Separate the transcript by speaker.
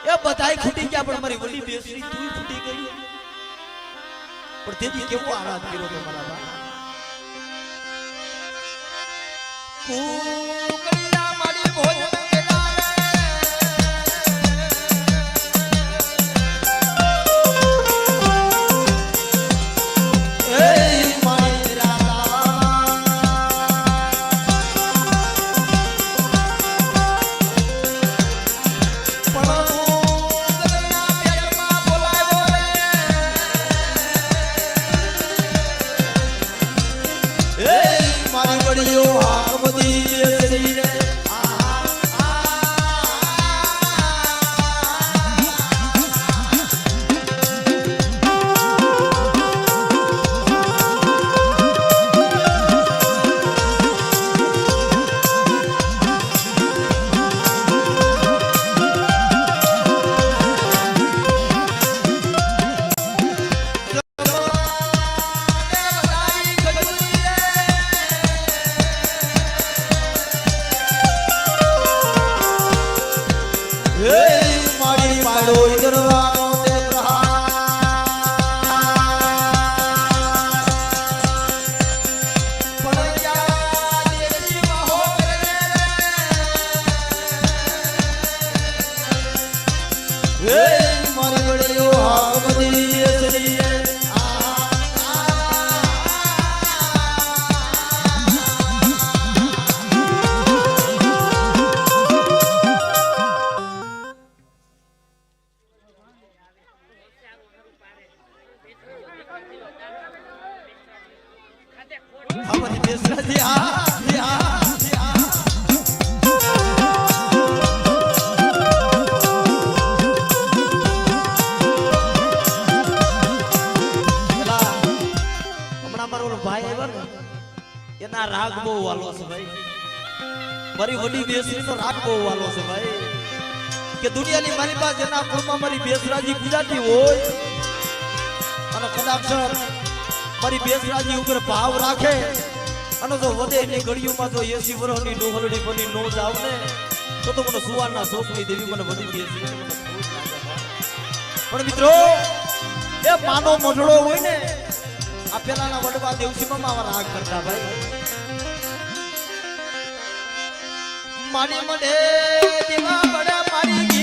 Speaker 1: એ બધાય ખૂટી ગયા પણ મારી વડી બેસરી તું ખૂટી ગઈ પણ તેથી કેવો આરાધ કર્યો તો મારા બા કુકડિયા મારી ભોજન રાગ બહુ વાલો છે ભાઈ મારી વડી બેસરી નો રાગ બહુ વાલો છે ભાઈ કે દુનિયાની મારી પાસે જેના કુળમાં મારી બેસરાજી ગુજરાતી હોય અને કદાચ મારી બેસરાજી ઉપર ભાવ રાખે અને જો વધે ની ઘડીઓમાં જો 80 વર્ષની ડોહલડી બની નો જાવ ને તો મને સુવારના શોખની દેવી મને વડી બેસરી પણ મિત્રો એ માનો મઢડો હોય ને આ પેલાના વડવા દેવસીમાં આવા રાગ કરતા ભાઈ મારી મને દેવા બડા મારી